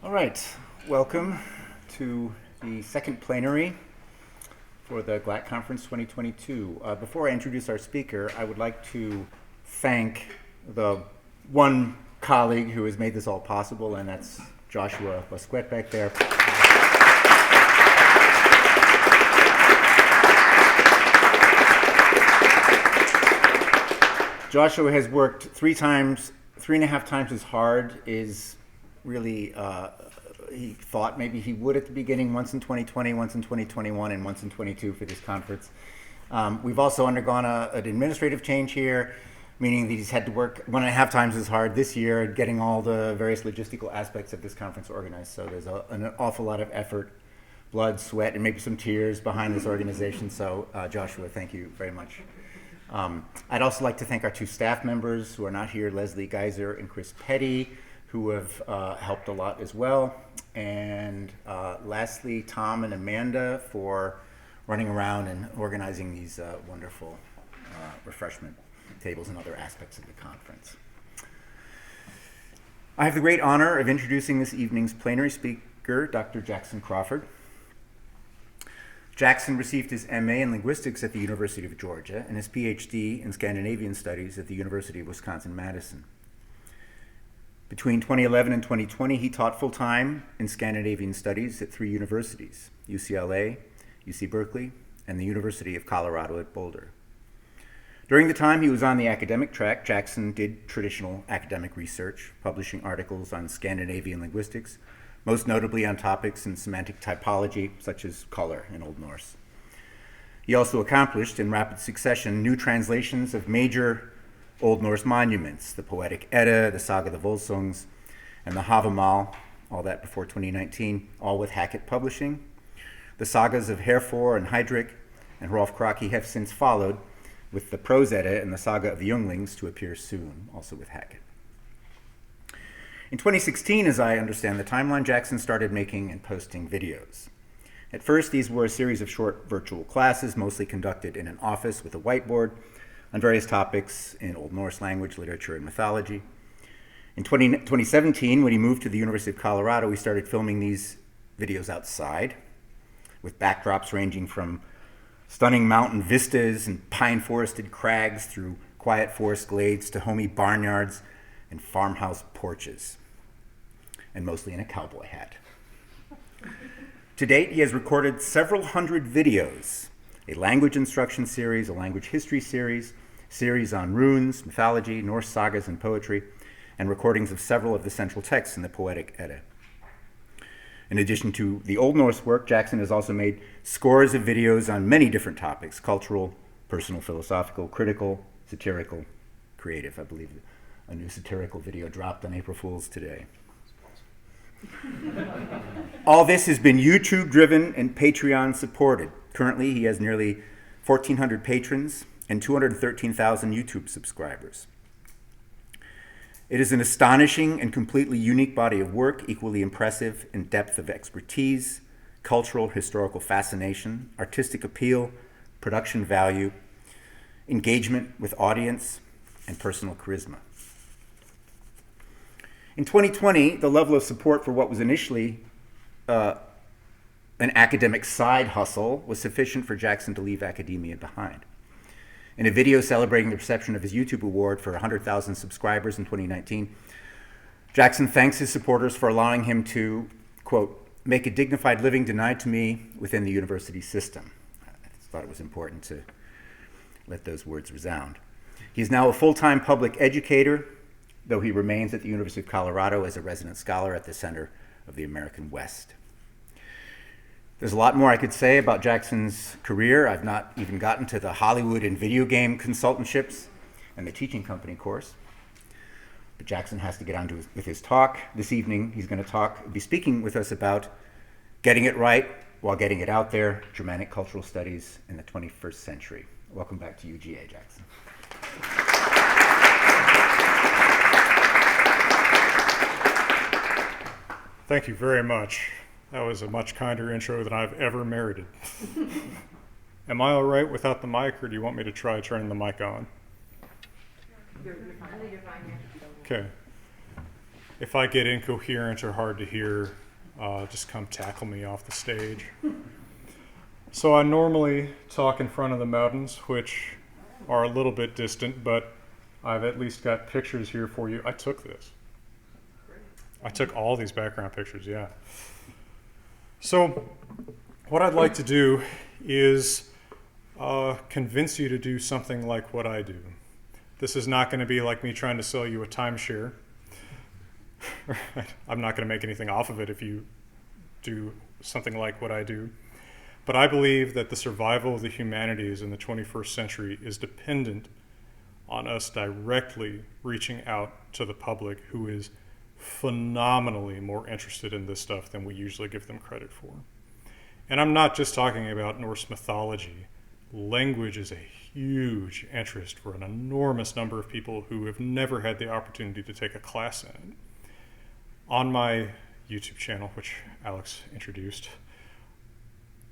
All right, welcome to the second plenary for the GLAC Conference 2022. Before I introduce our speaker, I would like to thank the one colleague who has made this all possible, and that's Joshua Busquet back there. Joshua has worked 3.5 times as hard is really, he thought maybe he would at the beginning, once in 2020, once in 2021, and once in 22 for this conference. We've also undergone an administrative change here, meaning that he's had to work 1.5 times as hard this year at getting all the various logistical aspects of this conference organized. So there's an awful lot of effort, blood, sweat, and maybe some tears behind this organization. So Joshua, thank you very much. I'd also like to thank our two staff members who are not here, Leslie Geiser and Chris Petty, who have helped a lot as well. And lastly, Tom and Amanda for running around and organizing these wonderful refreshment tables and other aspects of the conference. I have the great honor of introducing this evening's plenary speaker, Dr. Jackson Crawford. Jackson received his MA in linguistics at the University of Georgia and his PhD in Scandinavian studies at the University of Wisconsin-Madison. Between 2011 and 2020, he taught full-time in Scandinavian studies at 3 universities, UCLA, UC Berkeley, and the University of Colorado at Boulder. During the time he was on the academic track, Jackson did traditional academic research, publishing articles on Scandinavian linguistics, most notably on topics in semantic typology, such as color in Old Norse. He also accomplished, in rapid succession, new translations of major Old Norse monuments, the Poetic Edda, the Saga of the Volsungs, and the Havamal, all that before 2019, all with Hackett Publishing. The sagas of Herfor and Heidrek and Hrolf Kraki have since followed, with the Prose Edda and the Saga of the Younglings to appear soon, also with Hackett. In 2016, as I understand the timeline, Jackson started making and posting videos. At first, these were a series of short virtual classes, mostly conducted in an office with a whiteboard, on various topics in Old Norse language, literature, and mythology. In 2017, when he moved to the University of Colorado, he started filming these videos outside, with backdrops ranging from stunning mountain vistas and pine-forested crags through quiet forest glades to homey barnyards and farmhouse porches, and mostly in a cowboy hat. To date, he has recorded several hundred videos, a language instruction series, a language history series, series on runes, mythology, Norse sagas, and poetry, and recordings of several of the central texts in the Poetic Edda. In addition to the Old Norse work, Jackson has also made scores of videos on many different topics: cultural, personal, philosophical, critical, satirical, creative. I believe a new satirical video dropped on April Fool's today. All this has been YouTube-driven and Patreon-supported. Currently, he has nearly 1,400 patrons and 213,000 YouTube subscribers. It is an astonishing and completely unique body of work, equally impressive in depth of expertise, cultural, historical fascination, artistic appeal, production value, engagement with audience, and personal charisma. In 2020, the level of support for what was initially an academic side hustle was sufficient for Jackson to leave academia behind. In a video celebrating the reception of his YouTube award for 100,000 subscribers in 2019, Jackson thanks his supporters for allowing him to, quote, make a dignified living denied to me within the university system. I thought it was important to let those words resound. He is now a full-time public educator, though he remains at the University of Colorado as a resident scholar at the Center of the American West. There's a lot more I could say about Jackson's career. I've not even gotten to the Hollywood and video game consultantships and the teaching company course. But Jackson has to get on with his talk. This evening, he's going to be speaking with us about getting it right while getting it out there, Germanic cultural studies in the 21st century. Welcome back to UGA, Jackson. Thank you very much. That was a much kinder intro than I've ever merited. Am I all right without the mic, or do you want me to try turning the mic on? You're fine. I think you're fine here. Okay. If I get incoherent or hard to hear, just come tackle me off the stage. So I normally talk in front of the mountains, which are a little bit distant, but I've at least got pictures here for you. I took this. I took all these background pictures, yeah. So what I'd like to do is convince you to do something like what I do. This is not going to be like me trying to sell you a timeshare. I'm not going to make anything off of it if you do something like what I do. But I believe that the survival of the humanities in the 21st century is dependent on us directly reaching out to the public, who is phenomenally more interested in this stuff than we usually give them credit for. And I'm not just talking about Norse mythology. Language is a huge interest for an enormous number of people who have never had the opportunity to take a class in it. On my YouTube channel, which Alex introduced,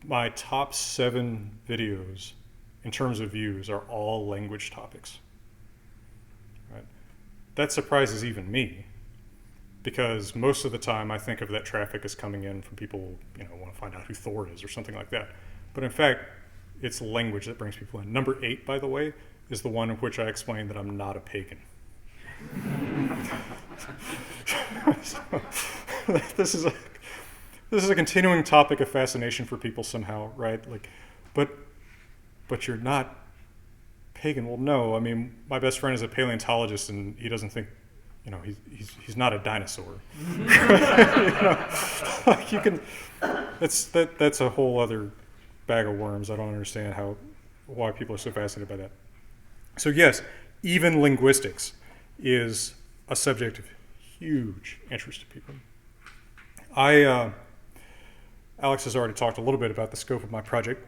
my top 7 videos in terms of views are all language topics. Right? That surprises even me, because most of the time I think of that traffic as coming in from people, want to find out who Thor is or something like that. But in fact, it's language that brings people in. Number 8, by the way, is the one in which I explain that I'm not a pagan. So, this is a continuing topic of fascination for people somehow, right? But you're not pagan. Well, no. I mean, my best friend is a paleontologist, and he doesn't think, he's not a dinosaur. That's a whole other bag of worms. I don't understand why people are so fascinated by that. So yes, even linguistics is a subject of huge interest to people. Alex has already talked a little bit about the scope of my project,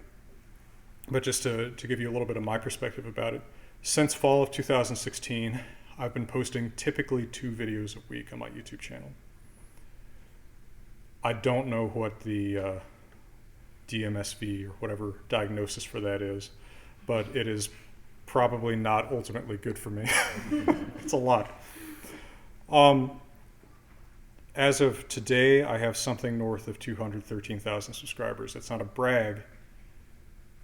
but just to give you a little bit of my perspective about it, since fall of 2016, I've been posting typically 2 videos a week on my YouTube channel. I don't know what the DMSV or whatever diagnosis for that is, but it is probably not ultimately good for me. It's a lot. As of today, I have something north of 213,000 subscribers. It's not a brag.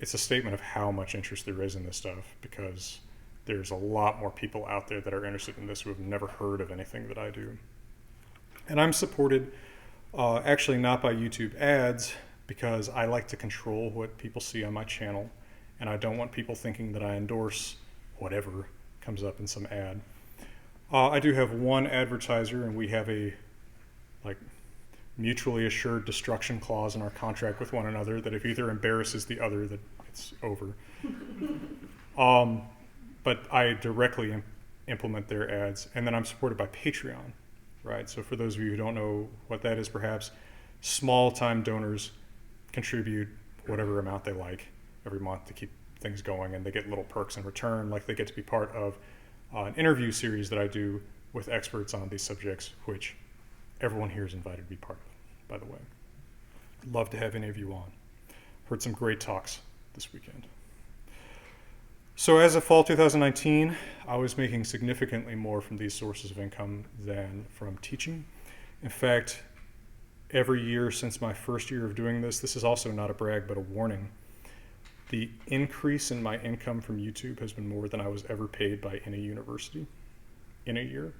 It's a statement of how much interest there is in this stuff, because there's a lot more people out there that are interested in this who have never heard of anything that I do. And I'm supported actually not by YouTube ads, because I like to control what people see on my channel, and I don't want people thinking that I endorse whatever comes up in some ad. I do have one advertiser, and we have a mutually assured destruction clause in our contract with one another that if either embarrasses the other, that it's over. But I directly implement their ads, and then I'm supported by Patreon, right? So for those of you who don't know what that is, perhaps, small-time donors contribute whatever amount they like every month to keep things going, and they get little perks in return, like they get to be part of an interview series that I do with experts on these subjects, which everyone here is invited to be part of, by the way. I'd love to have any of you on. Heard some great talks this weekend. So as of fall 2019, I was making significantly more from these sources of income than from teaching. In fact, every year since my first year of doing this is also not a brag, but a warning. The increase in my income from YouTube has been more than I was ever paid by any university in a year.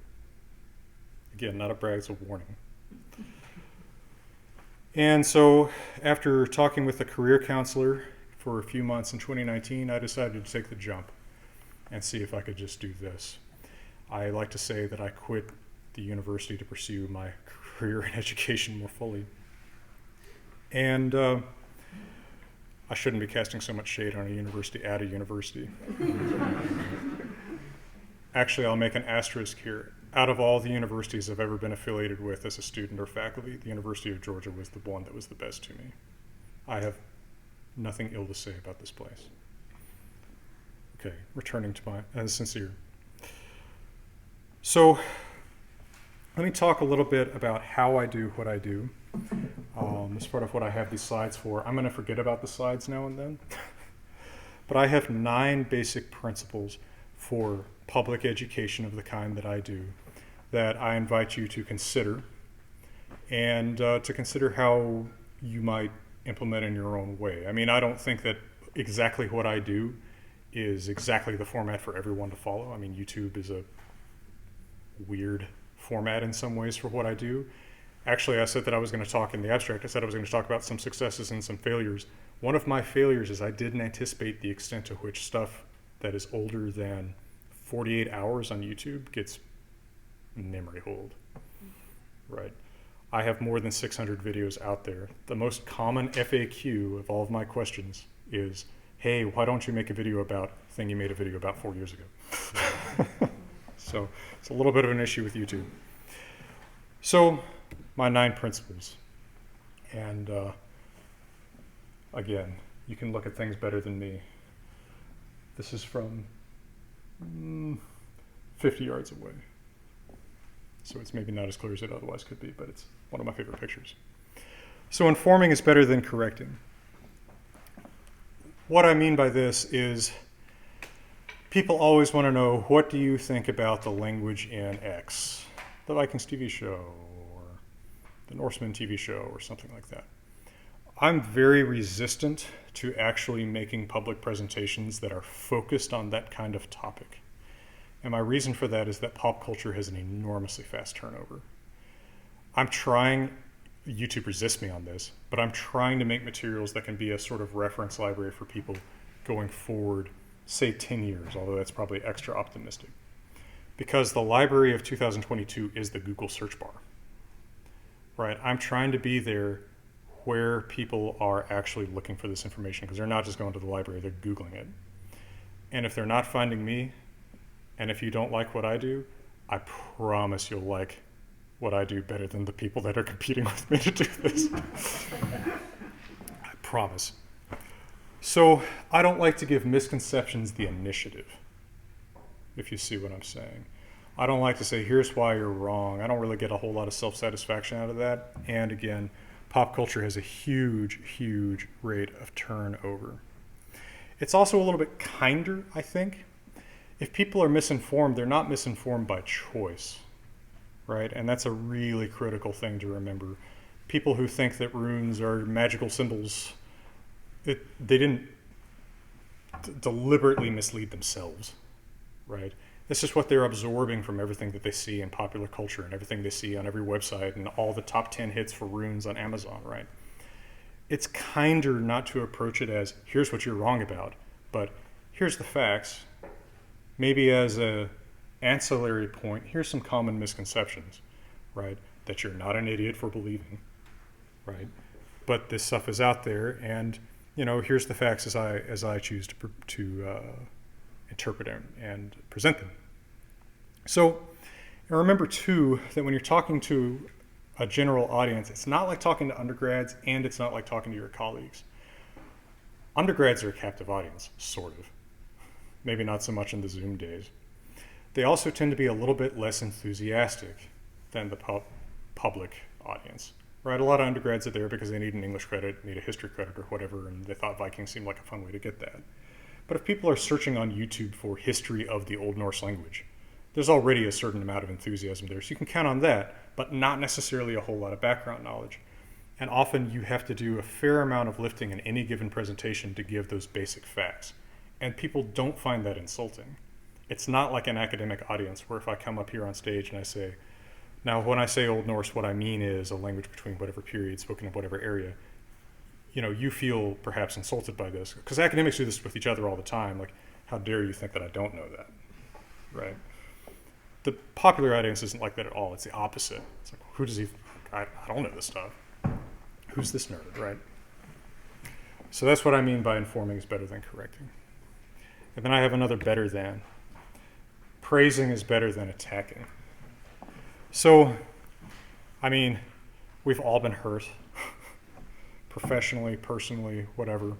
Again, not a brag, it's a warning. And so after talking with a career counselor for a few months in 2019, I decided to take the jump and see if I could just do this. I like to say that I quit the university to pursue my career in education more fully. And I shouldn't be casting so much shade on a university at a university. Actually, I'll make an asterisk here. Out of all the universities I've ever been affiliated with as a student or faculty, the University of Georgia was the one that was the best to me. I have nothing ill to say about this place. Okay, returning to my sincere. So let me talk a little bit about how I do what I do. As part of what I have these slides for. I'm going to forget about the slides now and then. But I have 9 basic principles for public education of the kind that I do that I invite you to consider, and to consider how you might implement in your own way. I mean, I don't think that exactly what I do is exactly the format for everyone to follow. I mean, YouTube is a weird format in some ways for what I do. Actually, I said that I was going to talk in the abstract. I said I was going to talk about some successes and some failures. One of my failures is I didn't anticipate the extent to which stuff that is older than 48 hours on YouTube gets memory hold, right? I have more than 600 videos out there. The most common FAQ of all of my questions is, hey, why don't you make a video about the thing you made a video about 4 years ago? So it's a little bit of an issue with YouTube. So my 9 principles. And again, you can look at things better than me. This is from 50 yards away. So it's maybe not as clear as it otherwise could be, but it's one of my favorite pictures. So informing is better than correcting. What I mean by this is people always want to know, what do you think about the language in X, the Vikings TV show, or the Norseman TV show, or something like that. I'm very resistant to actually making public presentations that are focused on that kind of topic. And my reason for that is that pop culture has an enormously fast turnover. I'm trying, YouTube resists me on this, but I'm trying to make materials that can be a sort of reference library for people going forward, say 10 years, although that's probably extra optimistic. Because the library of 2022 is the Google search bar, right? I'm trying to be there where people are actually looking for this information, because they're not just going to the library, they're Googling it. And if they're not finding me, and if you don't like what I do, I promise you'll like what I do better than the people that are competing with me to do this. I promise. So I don't like to give misconceptions the initiative, if you see what I'm saying. I don't like to say, here's why you're wrong. I don't really get a whole lot of self-satisfaction out of that. And again, pop culture has a huge, huge rate of turnover. It's also a little bit kinder, I think. If people are misinformed, they're not misinformed by choice, right? And that's a really critical thing to remember. People who think that runes are magical symbols, they didn't deliberately mislead themselves, right? It's just what they're absorbing from everything that they see in popular culture and everything they see on every website and all the top 10 hits for runes on Amazon, right? It's kinder not to approach it as, here's what you're wrong about, but here's the facts. Maybe as a ancillary point, here's some common misconceptions, right? That you're not an idiot for believing, right? But this stuff is out there, and here's the facts as I choose to interpret and present them. So, and remember too that when you're talking to a general audience, it's not like talking to undergrads, and it's not like talking to your colleagues. Undergrads are a captive audience, sort of. Maybe not so much in the Zoom days. They also tend to be a little bit less enthusiastic than the public audience, right? A lot of undergrads are there because they need an English credit, need a history credit or whatever, and they thought Vikings seemed like a fun way to get that. But if people are searching on YouTube for history of the Old Norse language, there's already a certain amount of enthusiasm there, so you can count on that, but not necessarily a whole lot of background knowledge. And often you have to do a fair amount of lifting in any given presentation to give those basic facts. And people don't find that insulting. It's not like an academic audience where if I come up here on stage and I say, now when I say Old Norse, what I mean is a language between whatever period, spoken in whatever area, you feel perhaps insulted by this. Because academics do this with each other all the time. Like, how dare you think that I don't know that, right? The popular audience isn't like that at all. It's the opposite. It's like, who does he, I don't know this stuff. Who's this nerd, right? So that's what I mean by informing is better than correcting. And then I have another better than. Praising is better than attacking. So, I mean, we've all been hurt. Professionally, personally, whatever.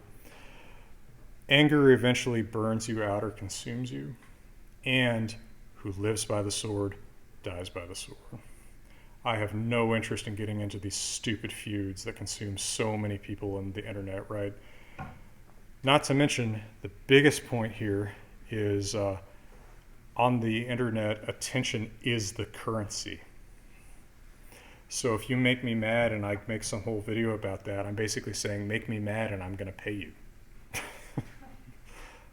Anger eventually burns you out or consumes you. And who lives by the sword dies by the sword. I have no interest in getting into these stupid feuds that consume so many people on the internet, right? Not to mention, the biggest point here is on the internet, attention is the currency. So if you make me mad and I make some whole video about that, I'm basically saying, make me mad and I'm going to pay you.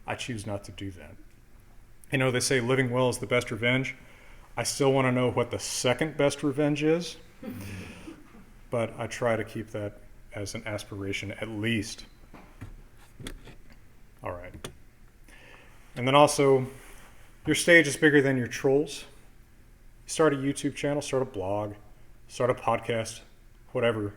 I choose not to do that. You know, they say living well is the best revenge. I still want to know what the second best revenge is, but I try to keep that as an aspiration at least. All right. And then also, your stage is bigger than your trolls. Start a YouTube channel, start a blog, start a podcast, whatever.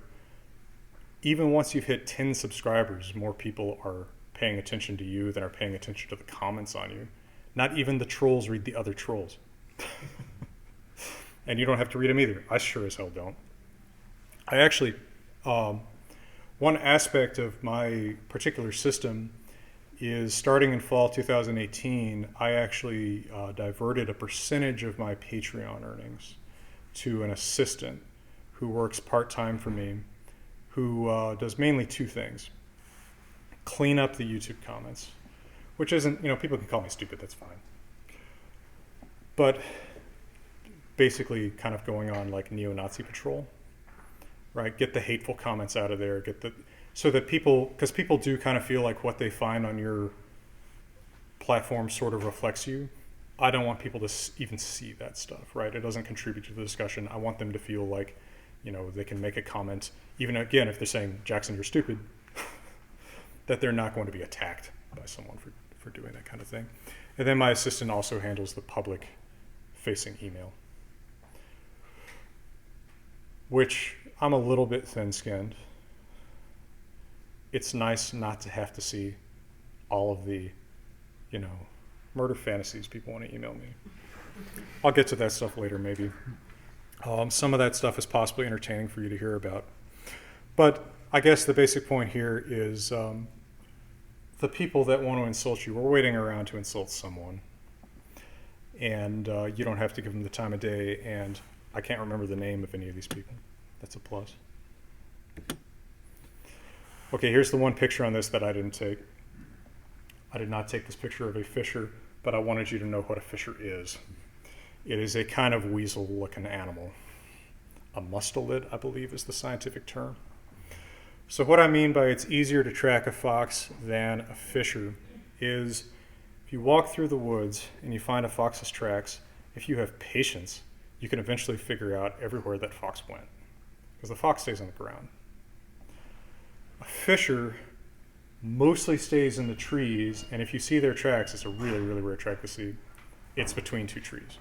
Even once you've hit 10 subscribers, more people are paying attention to you than are paying attention to the comments on you. Not even the trolls read the other trolls. And you don't have to read them either. I sure as hell don't. I actually, one aspect of my particular system is starting in fall 2018, I actually diverted a percentage of my Patreon earnings to an assistant who works part-time for me, who does mainly two things. Clean up the YouTube comments, which isn't, you know, people can call me stupid, that's fine. But basically kind of going on like neo-Nazi patrol, right? Get the hateful comments out of there, so that people, because people do kind of feel like what they find on your platform sort of reflects you. I don't want people to even see that stuff, right? It doesn't contribute to the discussion. I want them to feel like, you know, they can make a comment, even again, if they're saying, Jackson, you're stupid, that they're not going to be attacked by someone for doing that kind of thing. And then my assistant also handles the public-facing email, which I'm a little bit thin-skinned. It's nice not to have to see all of the, you know, murder fantasies people want to email me. I'll get to that stuff later, maybe. Some of that stuff is possibly entertaining for you to hear about. But I guess the basic point here is the people that want to insult you are waiting around to insult someone. And you don't have to give them the time of day. And I can't remember the name of any of these people. That's a plus. Okay, here's the one picture on this that I didn't take. I did not take this picture of a fisher, but I wanted you to know what a fisher is. It is a kind of weasel-looking animal. A mustelid, I believe, is the scientific term. So what I mean by it's easier to track a fox than a fisher is if you walk through the woods and you find a fox's tracks, if you have patience, you can eventually figure out everywhere that fox went, because the fox stays on the ground. A fisher mostly stays in the trees, and if you see their tracks, it's a really, really rare track to see. It's between two trees.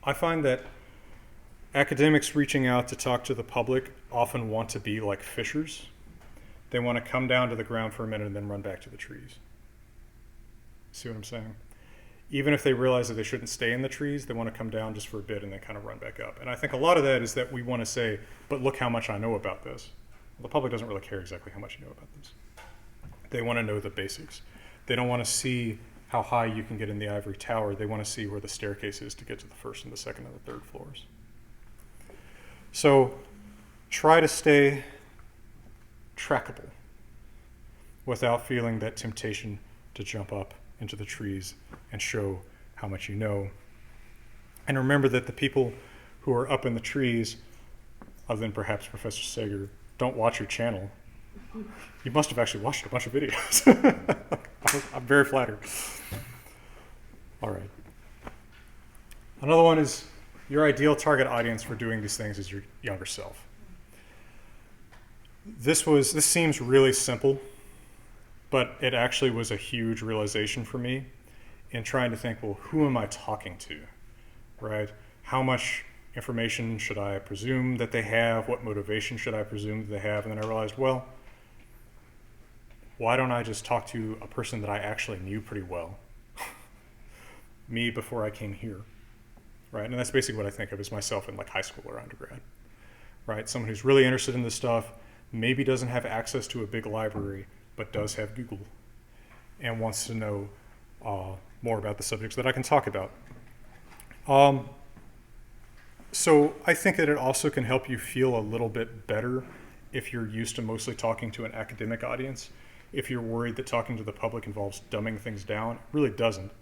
I find that academics reaching out to talk to the public often want to be like fishers. They want to come down to the ground for a minute and then run back to the trees. See what I'm saying? Even if they realize that they shouldn't stay in the trees, they want to come down just for a bit and then kind of run back up. And I think a lot of that is that we want to say, but look how much I know about this. Well, the public doesn't really care exactly how much you know about this. They want to know the basics. They don't want to see how high you can get in the ivory tower. They want to see where the staircase is to get to the first and the second and the third floors. So try to stay trackable without feeling that temptation to jump up into the trees and show how much you know. And remember that the people who are up in the trees, other than perhaps Professor Sager, don't watch your channel. You must have actually watched a bunch of videos. I'm very flattered. All right. Another one is your ideal target audience for doing these things is your younger self. This seems really simple, but it actually was a huge realization for me in trying to think, well, who am I talking to, right? How much information should I presume that they have? What motivation should I presume that they have? And then I realized, well, why don't I just talk to a person that I actually knew pretty well? Me before I came here, right? And that's basically what I think of as myself in like high school or undergrad, right? Someone who's really interested in this stuff, maybe doesn't have access to a big library, but does have Google and wants to know more about the subjects that I can talk about. So I think that it also can help you feel a little bit better if you're used to mostly talking to an academic audience. If you're worried that talking to the public involves dumbing things down, it really doesn't.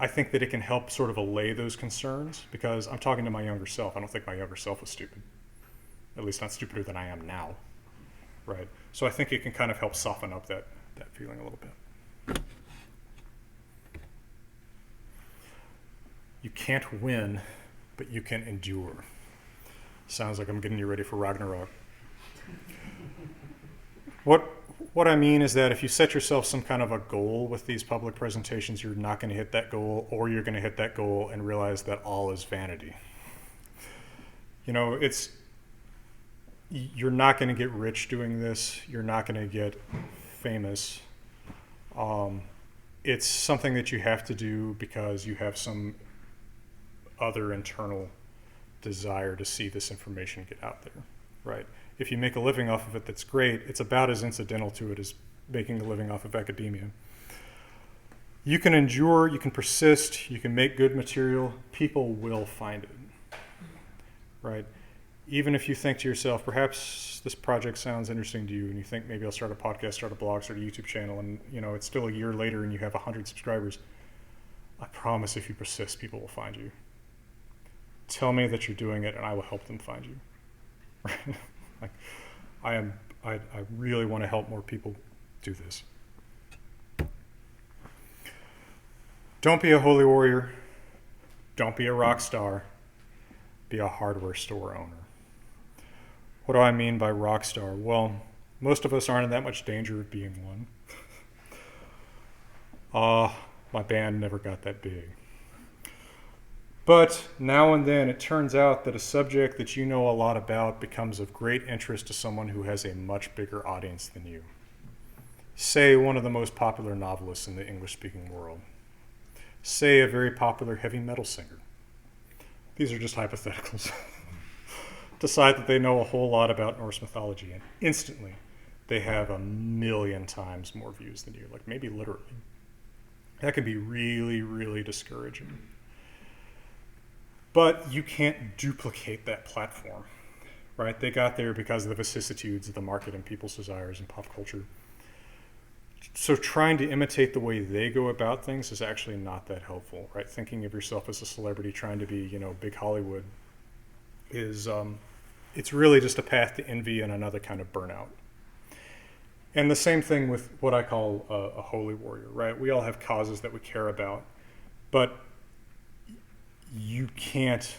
I think that it can help sort of allay those concerns, because I'm talking to my younger self. I don't think my younger self was stupid, at least not stupider than I am now, right? So I think it can kind of help soften up that feeling a little bit. You can't win, but you can endure. Sounds like I'm getting you ready for Ragnarok. What I mean is that if you set yourself some kind of a goal with these public presentations, you're not going to hit that goal, or you're going to hit that goal and realize that all is vanity. You know, you're not going to get rich doing this. You're not going to get famous. It's something that you have to do because you have some other internal desire to see this information get out there, right? If you make a living off of it, that's great. It's about as incidental to it as making a living off of academia. You can endure, you can persist, you can make good material. People will find it, right? Even if you think to yourself, perhaps this project sounds interesting to you, and you think maybe I'll start a podcast, start a blog, start a YouTube channel, and you know it's still a year later and you have 100 subscribers. I promise if you persist, people will find you. Tell me that you're doing it, and I will help them find you. Like, I really want to help more people do this. Don't be a holy warrior. Don't be a rock star. Be a hardware store owner. What do I mean by rock star? Well, most of us aren't in that much danger of being one. My band never got that big. But now and then it turns out that a subject that you know a lot about becomes of great interest to someone who has a much bigger audience than you. Say one of the most popular novelists in the English-speaking world. Say a very popular heavy metal singer. These are just hypotheticals. Decide that they know a whole lot about Norse mythology, and instantly they have 1,000,000 times more views than you, like maybe literally. That can be really, really discouraging. But you can't duplicate that platform, right? They got there because of the vicissitudes of the market and people's desires and pop culture. So trying to imitate the way they go about things is actually not that helpful, right? Thinking of yourself as a celebrity, trying to be, you know, big Hollywood is, it's really just a path to envy and another kind of burnout. And the same thing with what I call a holy warrior, right? We all have causes that we care about, but you can't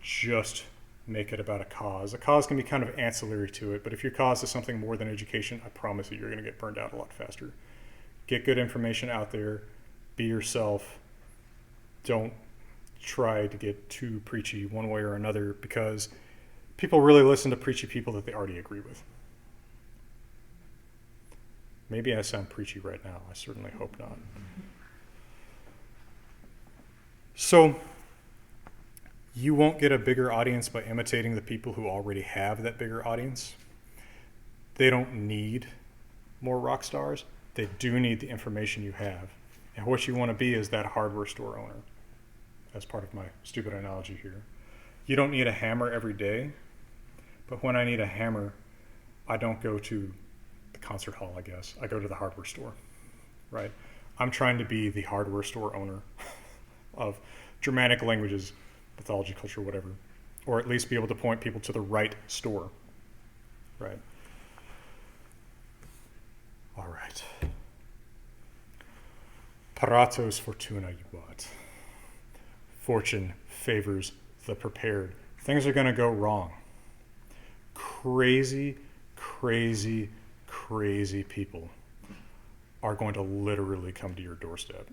just make it about a cause. A cause can be kind of ancillary to it, but if your cause is something more than education, I promise you you're going to get burned out a lot faster. Get good information out there. Be yourself. Don't try to get too preachy one way or another, because people really listen to preachy people that they already agree with. Maybe I sound preachy right now. I certainly hope not. So, you won't get a bigger audience by imitating the people who already have that bigger audience. They don't need more rock stars. They do need the information you have. And what you want to be is that hardware store owner. That's part of my stupid analogy here. You don't need a hammer every day, but when I need a hammer, I don't go to the concert hall, I guess. I go to the hardware store, right? I'm trying to be the hardware store owner of Germanic languages, mythology, culture, whatever, or at least be able to point people to the right store, right? All right. Paratos fortuna juvat. Fortune favors the prepared. Things are going to go wrong. Crazy, crazy, crazy people are going to literally come to your doorstep.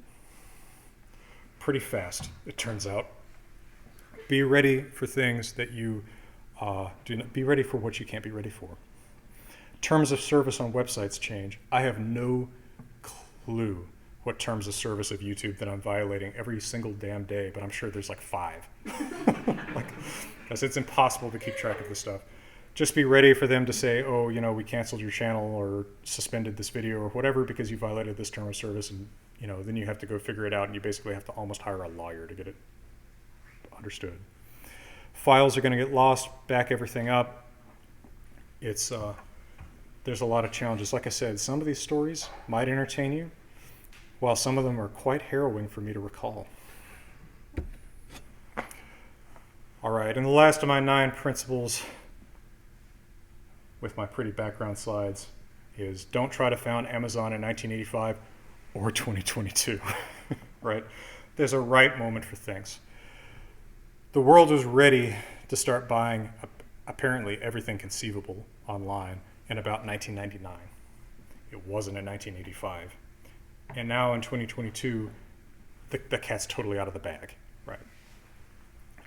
Pretty fast, it turns out. Be ready for things that you do not. Be ready for what you can't be ready for. Terms of service on websites change. I have no clue what terms of service of YouTube that I'm violating every single damn day, but I'm sure there's like 5. Because it's impossible to keep track of this stuff. Just be ready for them to say, oh, you know, we canceled your channel or suspended this video or whatever because you violated this term of service, and you know, then you have to go figure it out, and you basically have to almost hire a lawyer to get it understood. Files are going to get lost, back everything up. It's there's a lot of challenges. Like I said, some of these stories might entertain you. while some of them are quite harrowing for me to recall. All right, and the last of my 9 principles with my pretty background slides is don't try to found Amazon in 1985 or 2022, right? There's a right moment for things. The world was ready to start buying apparently everything conceivable online in about 1999. It wasn't in 1985. And now in 2022, the cat's totally out of the bag, right?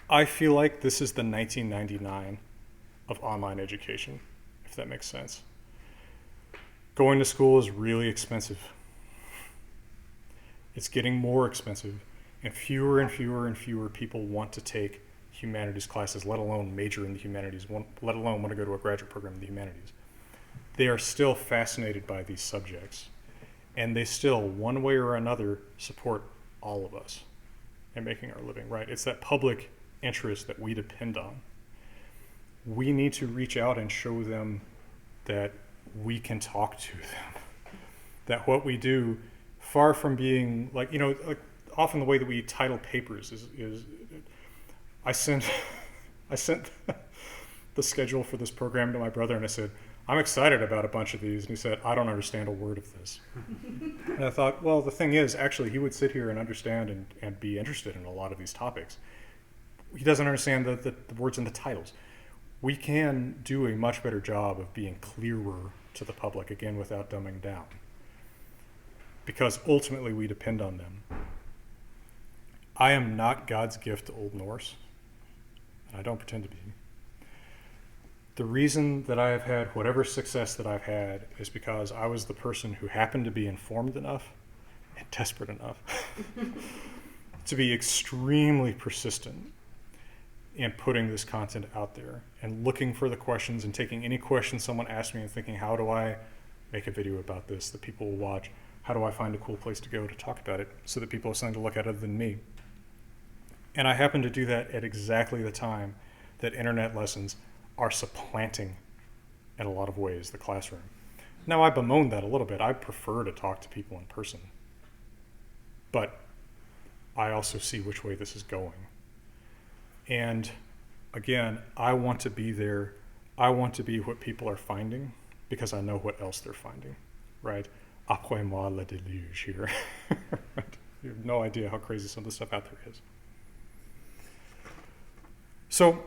I feel like this is the 1999 of online education, if that makes sense. Going to school is really expensive. It's getting more expensive, and fewer people want to take humanities classes, let alone major in the humanities, let alone want to go to a graduate program in the humanities. They are still fascinated by these subjects, and they still, one way or another, support all of us in making our living, right? It's that public interest that we depend on. We need to reach out and show them that we can talk to them, that what we do, far from being like, often the way that we title papers is I sent the schedule for this program to my brother, and I said, I'm excited about a bunch of these. And he said, I don't understand a word of this. And I thought, well, the thing is, actually, he would sit here and understand and be interested in a lot of these topics. He doesn't understand the words in the titles. We can do a much better job of being clearer to the public, again, without dumbing down. Because ultimately, we depend on them. I am not God's gift to Old Norse, and I don't pretend to be. The reason that I have had whatever success that I've had is because I was the person who happened to be informed enough and desperate enough to be extremely persistent in putting this content out there and looking for the questions and taking any question someone asked me and thinking, how do I make a video about this that people will watch? How do I find a cool place to go to talk about it so that people have something to look at other than me? And I happen to do that at exactly the time that internet lessons are supplanting, in a lot of ways, the classroom. Now, I bemoan that a little bit. I prefer to talk to people in person. But I also see which way this is going. And again, I want to be there. I want to be what people are finding because I know what else they're finding, right? Après moi le déluge here. Right? You have no idea how crazy some of the stuff out there is. So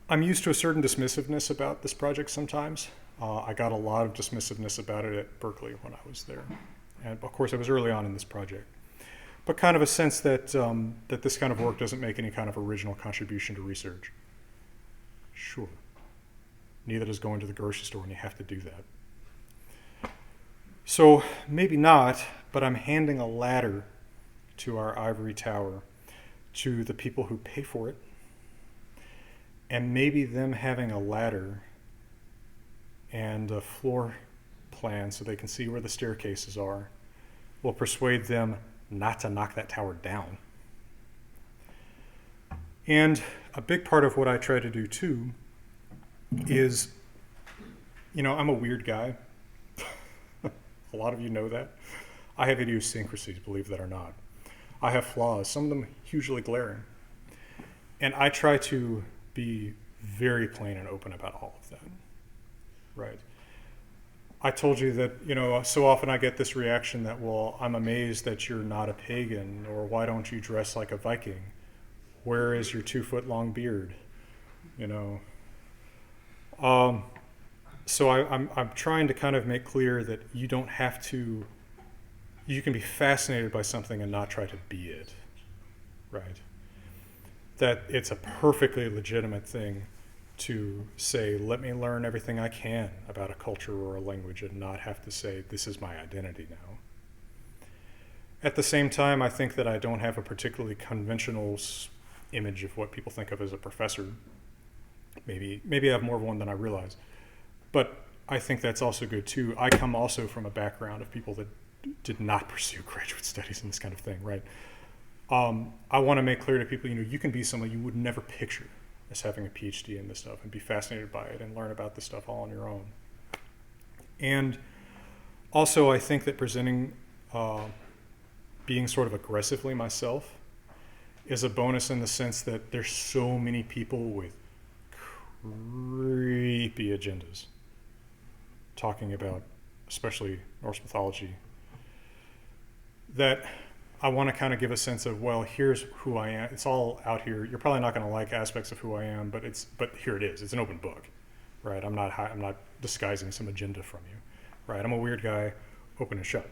I'm used to a certain dismissiveness about this project sometimes. I got a lot of dismissiveness about it at Berkeley when I was there. And of course, I was early on in this project. But kind of a sense that that this kind of work doesn't make any kind of original contribution to research. Sure. Neither does going to the grocery store when you have to do that. So maybe not, but I'm handing a ladder to our ivory tower to the people who pay for it. And maybe them having a ladder and a floor plan so they can see where the staircases are will persuade them not to knock that tower down. And a big part of what I try to do too is, I'm a weird guy. A lot of you know that. I have idiosyncrasies, believe that or not. I have flaws, some of them hugely glaring. And I try to be very plain and open about all of that, right? I told you that, so often I get this reaction that, well, I'm amazed that you're not a pagan, or why don't you dress like a Viking? Where is your 2-foot-long beard? So I'm trying to kind of make clear that you don't have to, you can be fascinated by something and not try to be it, right? That it's a perfectly legitimate thing to say, let me learn everything I can about a culture or a language and not have to say, this is my identity now. At the same time, I think that I don't have a particularly conventional image of what people think of as a professor. Maybe I have more of one than I realize. But I think that's also good too. I come also from a background of people that did not pursue graduate studies and this kind of thing, right? I want to make clear to people, you can be someone you would never picture as having a PhD in this stuff and be fascinated by it and learn about this stuff all on your own. And also, I think that presenting being sort of aggressively myself is a bonus in the sense that there's so many people with creepy agendas talking about, especially Norse mythology, that I want to kind of give a sense of, well, here's who I am. It's all out here. You're probably not going to like aspects of who I am, but here it is. It's an open book, right? I'm not disguising some agenda from you, right? I'm a weird guy, open and shut.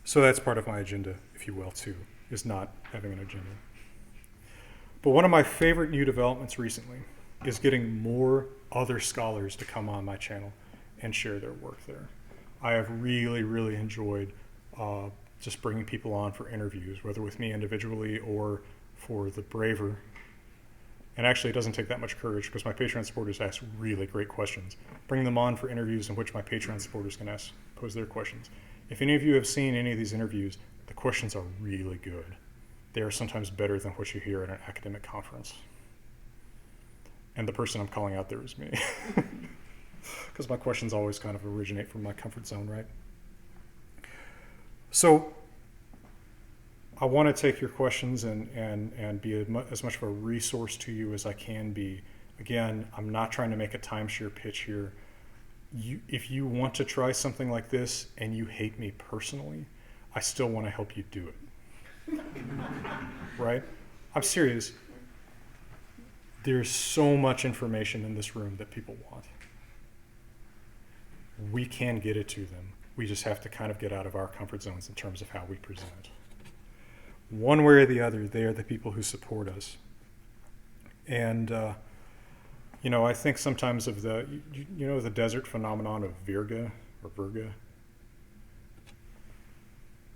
So that's part of my agenda, if you will, too, is not having an agenda. But one of my favorite new developments recently is getting more other scholars to come on my channel and share their work there. I have really, really enjoyed just bringing people on for interviews, whether with me individually or for the braver. And actually, it doesn't take that much courage because my Patreon supporters ask really great questions. Bring them on for interviews in which my Patreon supporters can pose their questions. If any of you have seen any of these interviews, the questions are really good. They are sometimes better than what you hear at an academic conference. And the person I'm calling out there is me. Because my questions always kind of originate from my comfort zone, right? So I want to take your questions and be as much of a resource to you as I can be. Again, I'm not trying to make a timeshare pitch here. If you want to try something like this and you hate me personally, I still want to help you do it. Right? I'm serious. There's so much information in this room that people want. We can get it to them. We just have to kind of get out of our comfort zones in terms of how we present. One way or the other, they are the people who support us. And, I think sometimes of the desert phenomenon of virga,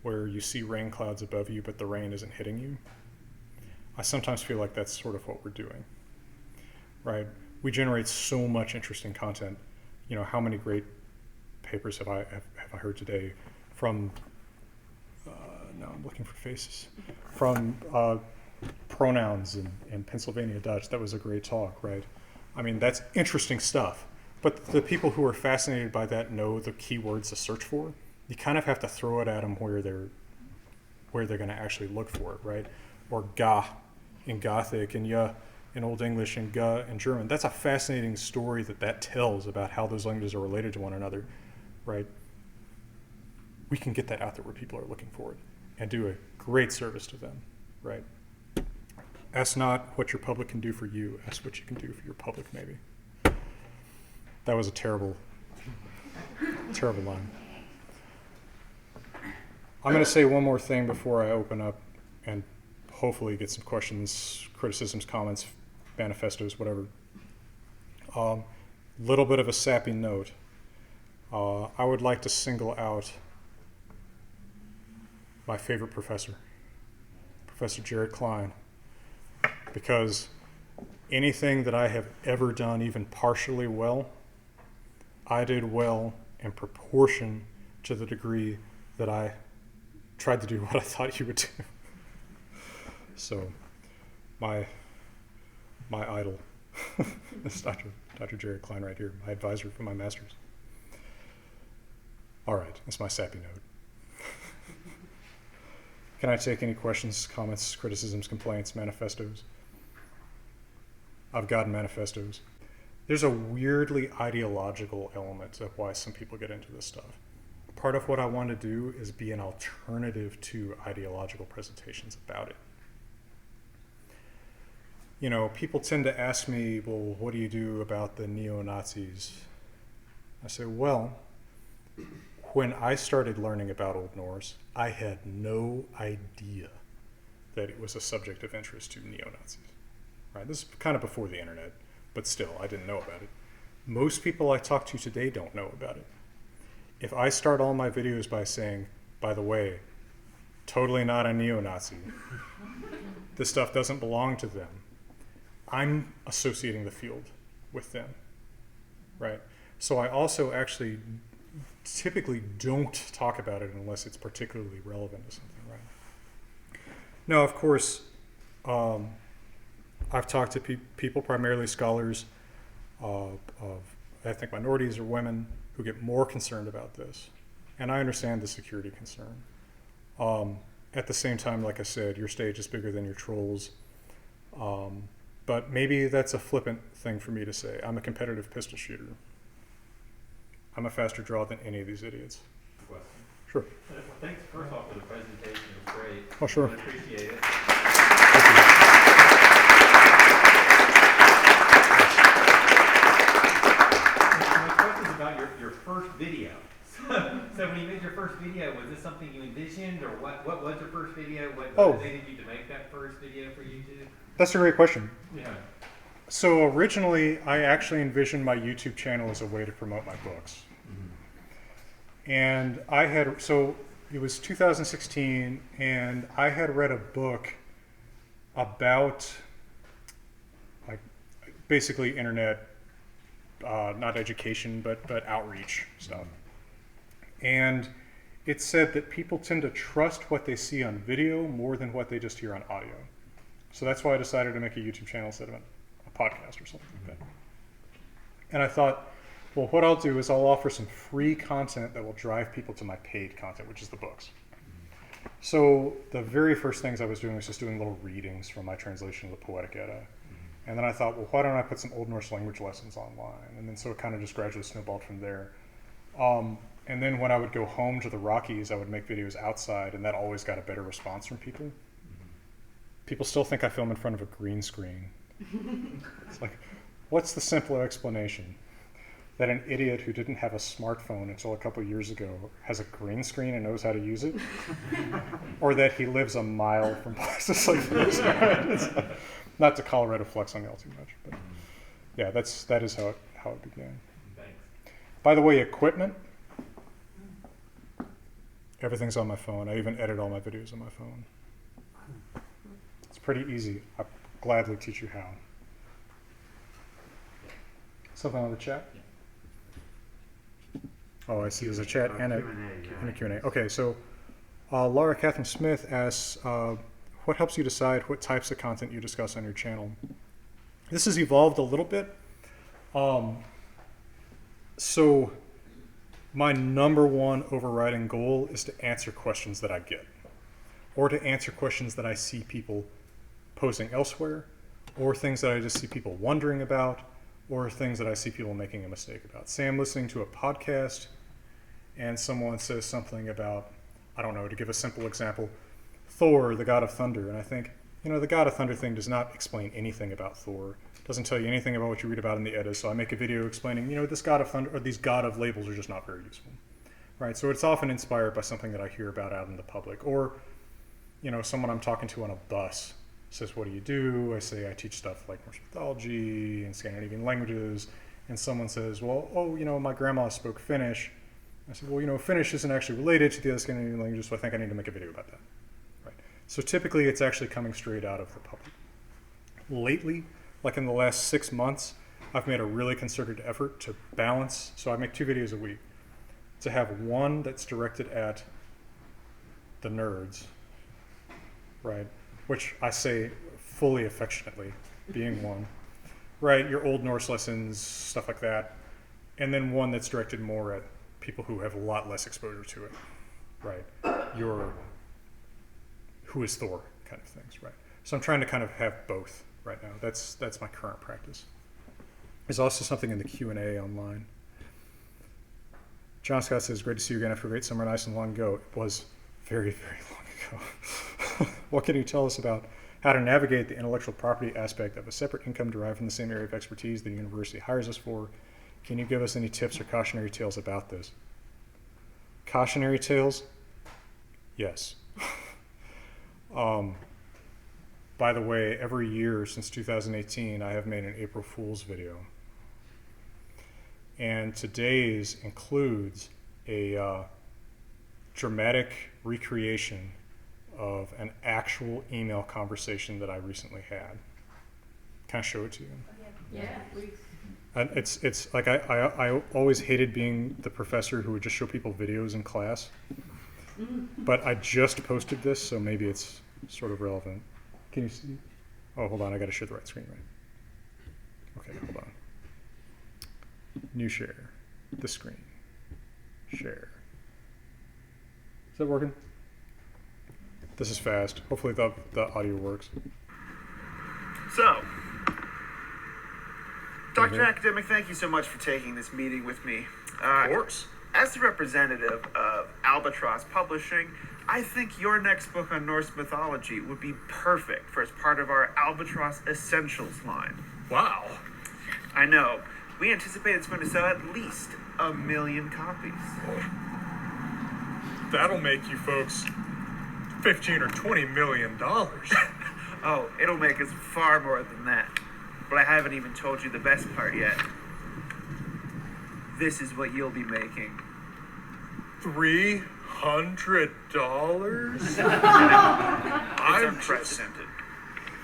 where you see rain clouds above you, but the rain isn't hitting you. I sometimes feel like that's sort of what we're doing, right? We generate so much interesting content. How many great papers have I heard today from, now I'm looking for faces, from pronouns in Pennsylvania Dutch. That was a great talk, right? I mean, that's interesting stuff. But the people who are fascinated by that know the keywords to search for. You kind of have to throw it at them where they're going to actually look for it, right? Or ga in Gothic, and ya in Old English, and ga in German. That's a fascinating story that tells about how those languages are related to one another, right? We can get that out there where people are looking for it and do a great service to them, right? Ask not what your public can do for you, ask what you can do for your public, maybe. That was a terrible, terrible line. I'm going to say one more thing before I open up and hopefully get some questions, criticisms, comments, manifestos, whatever. Little bit of a sappy note. I would like to single out my favorite professor, Professor Jared Klein, because anything that I have ever done, even partially well, I did well in proportion to the degree that I tried to do what I thought you would do. So, my idol is Dr. Jared Klein right here, my advisor for my master's. All right, that's my sappy note. Can I take any questions, comments, criticisms, complaints, manifestos? I've gotten manifestos. There's a weirdly ideological element of why some people get into this stuff. Part of what I want to do is be an alternative to ideological presentations about it. People tend to ask me, well, what do you do about the neo-Nazis? I say, well, when I started learning about Old Norse, I had no idea that it was a subject of interest to neo-Nazis. Right? This is kind of before the internet, but still, I didn't know about it. Most people I talk to today don't know about it. If I start all my videos by saying, by the way, totally not a neo-Nazi, this stuff doesn't belong to them, I'm associating the field with them, right? So I also actually typically don't talk about it unless it's particularly relevant to something, right? Now, of course, I've talked to people, primarily scholars of ethnic minorities or women, who get more concerned about this And I understand the security concern. At the same time, like I said, your stage is bigger than your trolls. But maybe that's a flippant thing for me to say. I'm a competitive pistol shooter. I'm a faster draw than any of these idiots. Question. Sure. Well, thanks first off for the presentation. It was great. Oh, sure. I appreciate it. My question is about your first video. So when you made your first video, was this something you envisioned, or what was your first video? What motivated you to make that first video for YouTube? That's a great question. Yeah. So originally, I actually envisioned my YouTube channel as a way to promote my books. And it was 2016, and I had read a book about, like, basically internet, not education, but outreach stuff. And it said that people tend to trust what they see on video more than what they just hear on audio. So that's why I decided to make a YouTube channel instead of a podcast or something like that. And I thought, well, what I'll do is I'll offer some free content that will drive people to my paid content, which is the books. So the very first things I was doing was just doing little readings from my translation of the Poetic Edda. And then I thought, well, why don't I put some Old Norse language lessons online? And then so it kind of just gradually snowballed from there. And then when I would go home to the Rockies, I would make videos outside, and that always got a better response from people. People still think I film in front of a green screen. It's like, what's the simpler explanation? That an idiot who didn't have a smartphone until a couple years ago has a green screen and knows how to use it? Or that he lives a mile from places like this? Not to Colorado flex on y'all too much, but yeah, that is how it began. Thanks. By the way, equipment, everything's on my phone. I even edit all my videos on my phone. It's pretty easy. I'll gladly teach you how. Something on the chat? Oh, I see. There's a chat and a Q&A. Okay, so Laura Catherine Smith asks, what helps you decide what types of content you discuss on your channel? This has evolved a little bit. So my number one overriding goal is to answer questions that I get, or to answer questions that I see people posing elsewhere, or things that I just see people wondering about, or things that I see people making a mistake about. Say I'm listening to a podcast and someone says something about, I don't know, to give a simple example, Thor, the god of thunder, and I think, the god of thunder thing does not explain anything about Thor. It doesn't tell you anything about what you read about in the Eddas, so I make a video explaining, this god of thunder, or these god of labels are just not very useful, right? So it's often inspired by something that I hear about out in the public, or, someone I'm talking to on a bus says, what do you do? I say, I teach stuff like Norse mythology and Scandinavian languages, and someone says, well, my grandma spoke Finnish. I said, well, Finnish isn't actually related to the other Scandinavian languages, so I think I need to make a video about that. Right. So typically it's actually coming straight out of the public. Lately, like in the last 6 months, I've made a really concerted effort to balance, so I make 2 videos a week, to have one that's directed at the nerds, right? Which I say fully affectionately, being one, right? Your Old Norse lessons, stuff like that. And then one that's directed more at people who have a lot less exposure to it, right? Your who is Thor kind of things, right? So I'm trying to kind of have both right now. That's my current practice. There's also something in the Q&A online. John Scott says, great to see you again after a great summer in Iceland long ago. It was very, very long ago. What can you tell us about how to navigate the intellectual property aspect of a separate income derived from the same area of expertise the university hires us for? Can you give us any tips or cautionary tales about this? Cautionary tales? Yes. By the way, every year since 2018, I have made an April Fool's video. And today's includes a dramatic recreation of an actual email conversation that I recently had. Can I show it to you? Yeah, please. And it's like I always hated being the professor who would just show people videos in class. But I just posted this, so maybe it's sort of relevant. Can you see? Oh, hold on, I gotta share the right screen, right? Okay, hold on. New share, the screen, share, that working? This is fast. Hopefully the audio works. So, Dr. Academic, thank you so much for taking this meeting with me. Of course. As the representative of Albatross Publishing, I think your next book on Norse mythology would be perfect for as part of our Albatross Essentials line. Wow. I know. We anticipate it's going to sell at least 1 million copies. That'll make you folks $15 or $20 million. Oh, it'll make us far more than that. But I haven't even told you the best part yet. This is what you'll be making. $300? It's unprecedented.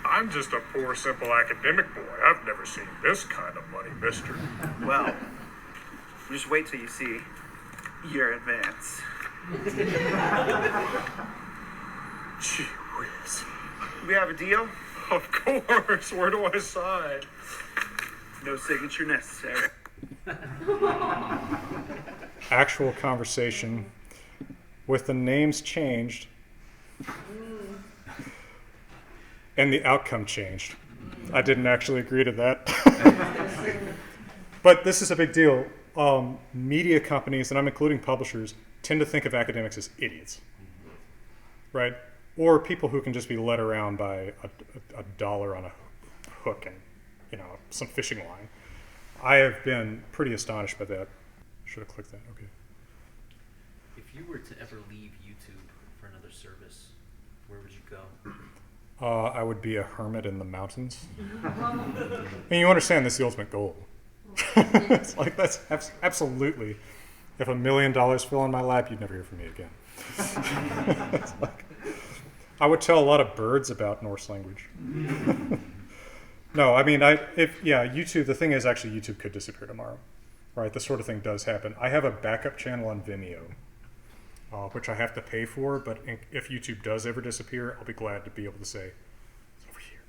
I'm just a poor, simple academic boy. I've never seen this kind of money, mister. Well, just wait till you see your advance. Gee whiz. We have a deal? Of course. Where do I sign? No signature necessary. Actual conversation with the names changed and the outcome changed. I didn't actually agree to that. But this is a big deal. Media companies, and I'm including publishers, tend to think of academics as idiots, right? Or people who can just be led around by a dollar on a hook and, some fishing line. I have been pretty astonished by that. Should have clicked that, okay. If you were to ever leave YouTube for another service, where would you go? I would be a hermit in the mountains. And you understand this is the ultimate goal. It's like, that's absolutely, if $1 million fell on my lap, you'd never hear from me again. It's like, I would tell a lot of birds about Norse language. No, I mean, YouTube, the thing is actually YouTube could disappear tomorrow, right? This sort of thing does happen. I have a backup channel on Vimeo, which I have to pay for, but if YouTube does ever disappear, I'll be glad to be able to say, it's over here.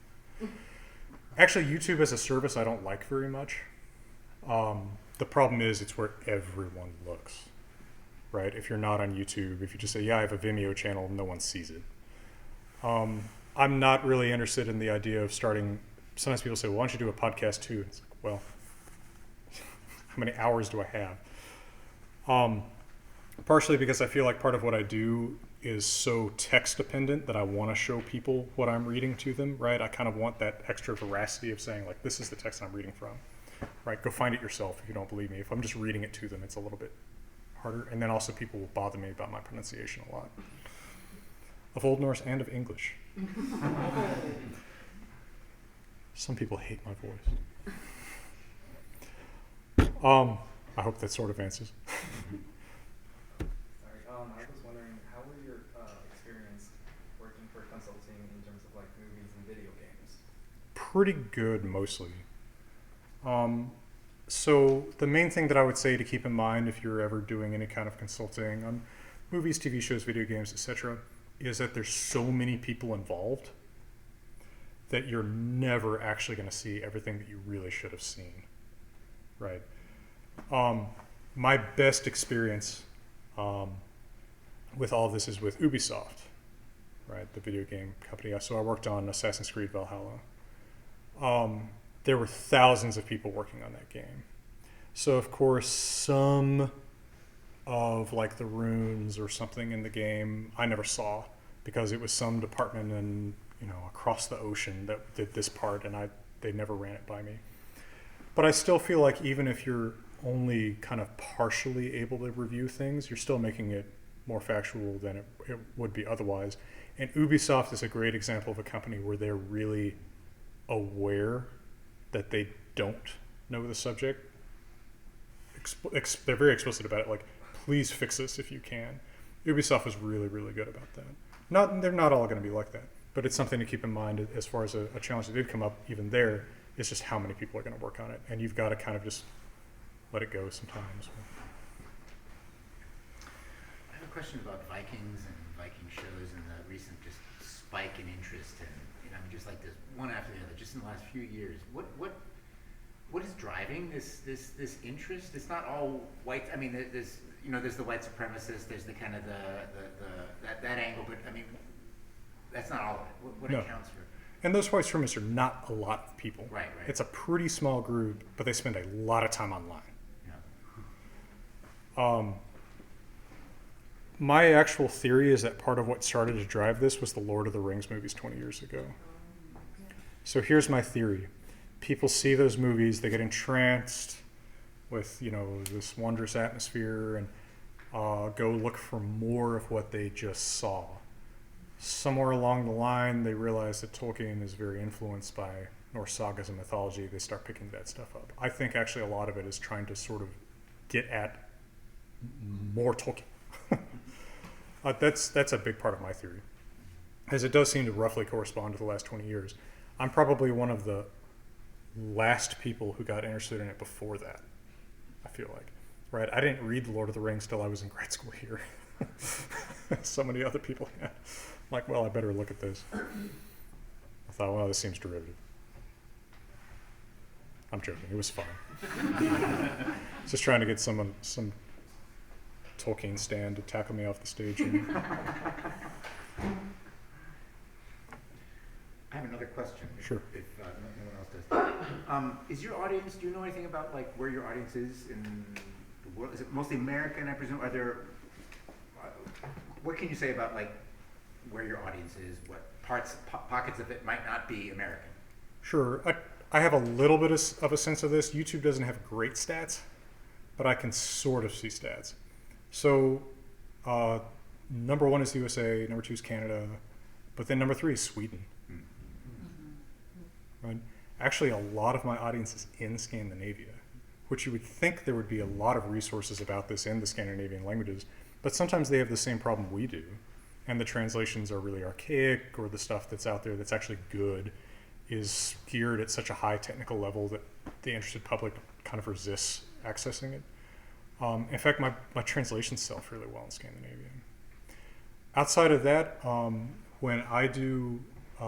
Actually, YouTube as a service I don't like very much. The problem is it's where everyone looks, right? If you're not on YouTube, if you just say, yeah, I have a Vimeo channel, no one sees it. I'm not really interested in the idea of starting. Sometimes people say, well, why don't you do a podcast too? It's like, well, how many hours do I have? Partially because I feel like part of what I do is so text dependent that I want to show people what I'm reading to them, right? I kind of want that extra veracity of saying, like, this is the text I'm reading from, right? Go find it yourself if you don't believe me. If I'm just reading it to them, it's a little bit harder. And then also people will bother me about my pronunciation a lot. Of Old Norse and of English. Some people hate my voice. I hope that sort of answers. Sorry, I was wondering, how were your experience working for consulting in terms of like movies and video games? Pretty good, mostly. So the main thing that I would say to keep in mind if you're ever doing any kind of consulting on movies, TV shows, video games, etc., is that there's so many people involved that you're never actually going to see everything that you really should have seen, right? My best experience with all this is with Ubisoft, right? The video game company. So I worked on Assassin's Creed Valhalla. There were thousands of people working on that game. So of course, some of like the runes or something in the game I never saw because it was some department in, across the ocean that did this part and they never ran it by me. But I still feel like even if you're only kind of partially able to review things, you're still making it more factual than it would be otherwise. And Ubisoft is a great example of a company where they're really aware that they don't know the subject. They're very explicit about it, like, please fix this if you can. Ubisoft was really, really good about that. They're not all going to be like that, but it's something to keep in mind as far as a challenge that did come up even there. It's just how many people are going to work on it, and you've got to kind of just let it go sometimes. I have a question about Vikings and Viking shows and the recent just spike in interest and just like this one after the other, just in the last few years. What what is driving this interest? It's not all white. I mean, there's the white supremacists. There's the kind of that angle, but I mean, that's not all of it. What No. accounts for? And those white supremacists are not a lot of people. Right. It's a pretty small group, but they spend a lot of time online. Yeah. My actual theory is that part of what started to drive this was the Lord of the Rings movies 20 years ago. So here's my theory. People see those movies, they get entranced with, this wondrous atmosphere and go look for more of what they just saw. Somewhere along the line, they realize that Tolkien is very influenced by Norse sagas and mythology. They start picking that stuff up. I think actually a lot of it is trying to sort of get at more Tolkien. That's a big part of my theory, as it does seem to roughly correspond to the last 20 years. I'm probably one of the last people who got interested in it before that, I feel like. Right? I didn't read The Lord of the Rings till I was in grad school here. So many other people had. I'm like, well, I better look at this. I thought, well, this seems derivative. I'm joking. It was fun. Just trying to get some Tolkien stand to tackle me off the stage. I have another question. Sure. If no one else does. Is your audience? Do you know anything about like where your audience is in the world? Is it mostly American? I presume. Are there? What can you say about like where your audience is? What pockets of it might not be American? Sure. I have a little bit of a sense of this. YouTube doesn't have great stats, but I can sort of see stats. So, number 1 is the USA, number 2 is Canada, but then number 3 is Sweden. Right? Actually, a lot of my audience is in Scandinavia, which you would think there would be a lot of resources about this in the Scandinavian languages, but sometimes they have the same problem we do, and the translations are really archaic, or the stuff that's out there that's actually good is geared at such a high technical level that the interested public kind of resists accessing it. In fact, my translations sell fairly well in Scandinavian. Outside of that, when I do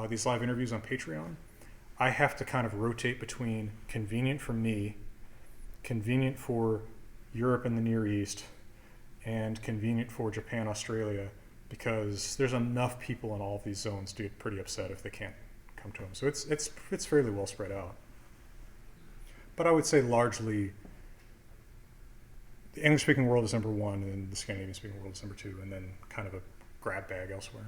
these live interviews on Patreon, I have to kind of rotate between convenient for me, convenient for Europe and the Near East, and convenient for Japan, Australia, because there's enough people in all of these zones to get pretty upset if they can't come to them. So it's fairly well spread out. But I would say largely the English-speaking world is number 1, and the Scandinavian-speaking world is number 2, and then kind of a grab bag elsewhere.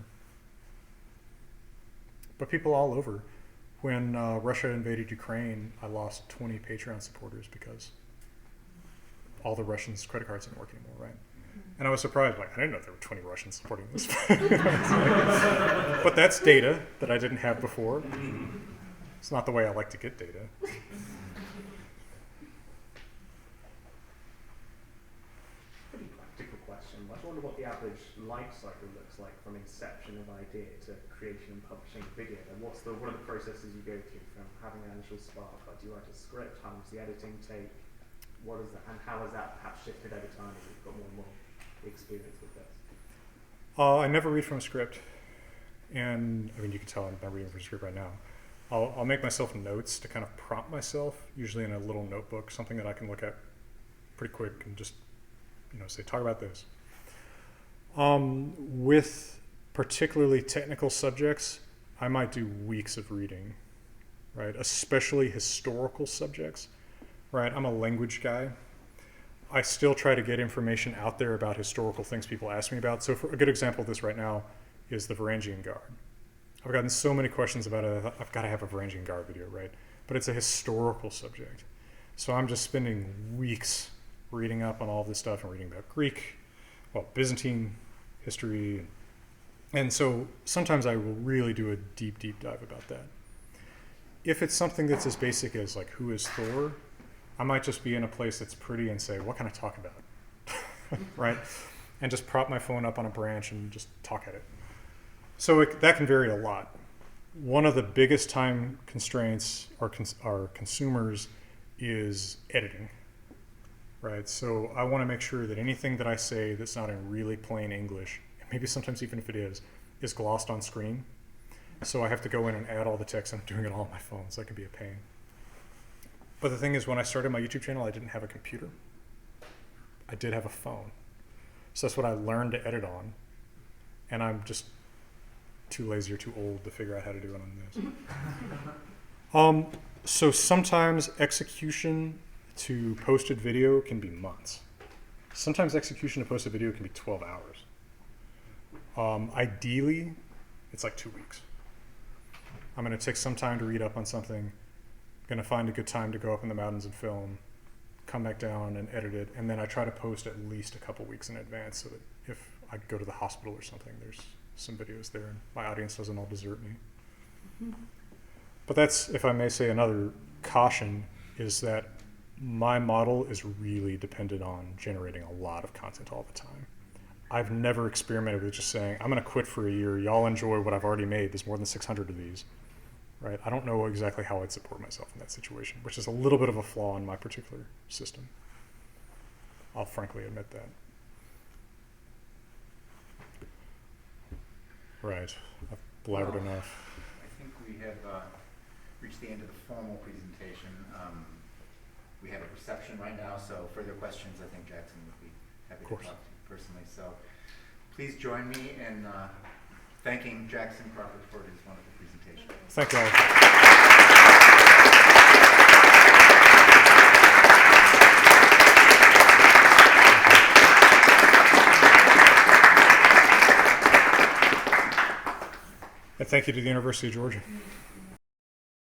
But people all over. When Russia invaded Ukraine, I lost 20 Patreon supporters because all the Russians' credit cards didn't work anymore, right? And I was surprised, like, I didn't know there were 20 Russians supporting this. But that's data that I didn't have before. It's not the way I like to get data. Pretty practical question. I wonder what the average life cycle looks like from inception of idea to creation and publishing a video. And what are the processes you go through from having an initial spark? Like, do you write a script? How long does the editing take? What is that, and how has that perhaps shifted over time as you've got more and more experience with this? I never read from a script, and I mean, you can tell I'm not reading from a script right now. I'll make myself notes to kind of prompt myself, usually in a little notebook, something that I can look at pretty quick and just, say, talk about this. With particularly technical subjects, I might do weeks of reading, right? Especially historical subjects, right? I'm a language guy. I still try to get information out there about historical things people ask me about. So for a good example of this right now is the Varangian Guard. I've gotten so many questions about it. I've got to have a Varangian Guard video, right? But it's a historical subject. So I'm just spending weeks reading up on all this stuff and reading about Greek, Byzantine history. And so sometimes I will really do a deep dive about that. If it's something that's as basic as like, who is Thor? I might just be in a place that's pretty and say, what can I talk about? Right? And just prop my phone up on a branch and just talk at it. So that can vary a lot. One of the biggest time constraints our consumers is editing, right? So I want to make sure that anything that I say that's not in really plain English, maybe sometimes even if it is glossed on screen. So I have to go in and add all the text. I'm doing it all on my phone, so that can be a pain. But the thing is, when I started my YouTube channel, I didn't have a computer. I did have a phone. So that's what I learned to edit on. And I'm just too lazy or too old to figure out how to do it on this. So sometimes execution to posted video can be months. Sometimes execution to posted video can be 12 hours. Ideally, it's like 2 weeks. I'm going to take some time to read up on something, going to find a good time to go up in the mountains and film, come back down and edit it, and then I try to post at least a couple weeks in advance so that if I go to the hospital or something, there's some videos there and my audience doesn't all desert me. But that's, if I may say, another caution is that my model is really dependent on generating a lot of content all the time. I've never experimented with just saying, I'm going to quit for a year. Y'all enjoy what I've already made. There's more than 600 of these, right? I don't know exactly how I'd support myself in that situation, which is a little bit of a flaw in my particular system. I'll frankly admit that. Right, I've blabbered enough. I think we have reached the end of the formal presentation. We have a reception right now, so further questions, I think Jackson would be happy to talk to you personally. So please join me in thanking Jackson Crawford for his wonderful presentation. Thank you all. And thank you to the University of Georgia.